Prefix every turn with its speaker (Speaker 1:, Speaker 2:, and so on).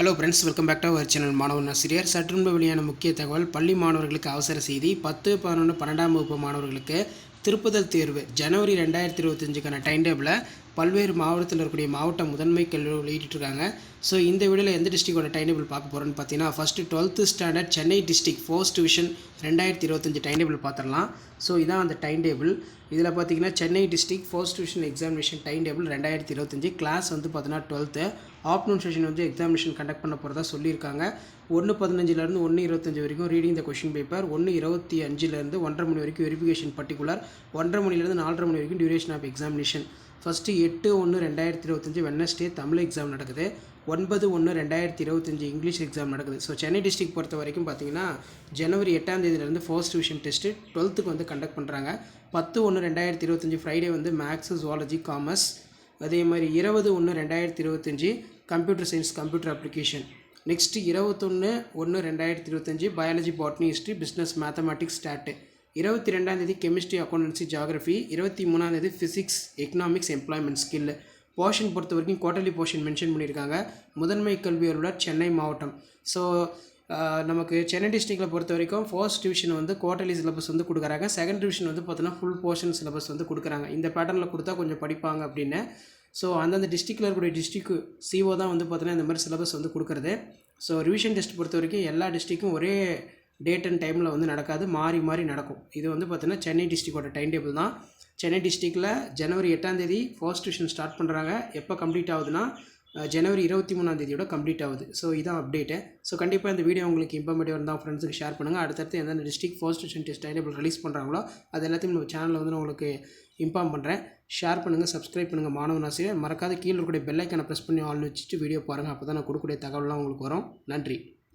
Speaker 1: Hello friends, welcome back to our channel. மாணவன் ஆசிரியர் சற்றுமுன்பு வெளியான முக்கிய தகவல். பள்ளி மாணவர்களுக்கு அவசர செய்தி. 10, 11, 12ஆம் வகுப்பு மாணவர்களுக்கு திருப்புதல் தேர்வு ஜனவரி 2025க்கான டைம் டேபிளை பல்வேறு மாவட்டத்தில் இருக்கக்கூடிய மாவட்ட முதன்மை கல்வி வெளியிட்டிருக்காங்க. ஸோ இந்த வீடியோவில் எந்த டிஸ்ட்ரிக்டோட டைம் டேபிள் பார்க்க போகிறோன்னு பார்த்தீங்கன்னா, first 12th standard Chennai district first division 2025 time table பார்த்துடலாம். ஸோ இதான் அந்த டைம் டேபிள். இதில் பார்த்தீங்கன்னா Chennai district first division examination time table 2025 class வந்து பார்த்தீங்கன்னா 12th ஆஃப்டர்நூன் செஷன் வந்து எக்ஸாமினேஷன் கண்டக்ட் பண்ண போகிறதா சொல்லியிருக்காங்க. 1:15 1:25 வரைக்கும் ரீடிங் த கொஷின் பேப்பர், 1:25 1:30 மணி வரைக்கும் வெரிஃபிகேஷன் பர்டிகுலர், 1:30 மணிலேருந்து 4:30 மணி வரைக்கும் duration of examination. First 8/1/2025 Wednesday Tamil exam நடக்குது. 9/1/2025 இங்கிலீஷ் எக்ஸாம் நடக்குது. ஸோ சென்னை டிஸ்ட்ரிக்ட் பொறுத்த வரைக்கும் பார்த்தீங்கன்னா ஜனவரி 8ஆம் தேதியிலேருந்து ஃபர்ஸ்ட் டிவிஷன் டெஸ்ட்டு 12th வந்து கண்டக்ட் பண்ணுறாங்க. 10/1/2025 ஃப்ரைடே வந்து மேக்ஸு, ஜுவாலஜி, காமர்ஸ். அதே மாதிரி 20/1/2025 computer science, computer application. Next 21/1/2025 biology, botany, history, business, mathematics, stat. 22ஆம் தேதி கெமிஸ்ட்ரி, அக்கௌண்டன்சி, ஜியாகிரஃபி. 23ஆம் தேதி physics, economics, employment, skill. Portion பொறுத்த வரைக்கும் குவார்டர்லி போர்ஷன் மென்ஷன் பண்ணியிருக்காங்க. முதன்மை கல்வி அலுவலர், சென்னை மாவட்டம். ஸோ நமக்கு சென்னை டிஸ்ட்ரிக்டில் பொறுத்த வரைக்கும் ஃபர்ஸ்ட் டிவிஷன் வந்து குவார்டர்லி சிலபஸ் வந்து கொடுக்குறாங்க. செகண்ட் டிவிஷன் வந்து பார்த்தோன்னா ஃபுல் போர்ஷன் சிலபஸ் வந்து கொடுக்குறாங்க. இந்த பேட்டர்னில் கொடுத்தா கொஞ்சம் படிப்பாங்க அப்படின்னு. ஸோ அந்தந்த டிஸ்ட்ரிக்டில் இருக்கக்கூடிய டிஸ்ட்ரிக்ட் சிஓ தான் வந்து பார்த்தீங்கன்னா இந்த மாதிரி சிலபஸ் வந்து கொடுக்குறது. ஸோ ரிவிஷன் டெஸ்ட் பொறுத்த வரைக்கும் எல்லா டிஸ்ட்ரிக்கும் ஒரே டேட் அண்ட் டைமில் வந்து நடக்காது, மாறி மாறி நடக்கும். இது வந்து பார்த்தீங்கன்னா சென்னை டிஸ்ட்ரிக்டோட டைம் டேபிள் தான். சென்னை டிஸ்ட்ரிக்டில் ஜனவரி 8ஆம் தேதி ஃபர்ஸ்ட் டிவிஷன் ஸ்டார்ட் பண்ணுறாங்க. எப்போ கம்ப்ளீட் ஆகுதுன்னா ஜனவரி 23ஆம் தேதியோட கம்ப்ளீட் ஆகுது. ஸோ இதான் அப்டேட்டு. ஸோ கண்டிப்பாக இந்த வீடியோ உங்களுக்கு இன்ஃபர்மேட்டிவ் இருந்தால் ஃப்ரெண்ட்ஸுக்கு ஷேர் பண்ணுங்கள். அடுத்தடுத்து எந்தெந்த district first division test time table release பண்ணுறாங்களோ அது எல்லாத்தையும் நம்ம சேனலில் வந்து நான் உங்களுக்கு இன்ஃபார்ம் பண்ணுறேன். ஷேர் பண்ணுங்கள், சப்ஸ்கிரைப் பண்ணுங்கள். மாணவன் ஆசிரியர் மறக்காத கீழே இருக்கக்கூடிய பெல் ஐக்கானை ப்ரெஸ் பண்ணி ஆல்னு வச்சுட்டு வீடியோ பாருங்கள். அப்போ தான் நான் கொடுக்கக்கூடிய தகவலாம் உங்களுக்கு வரும். நன்றி.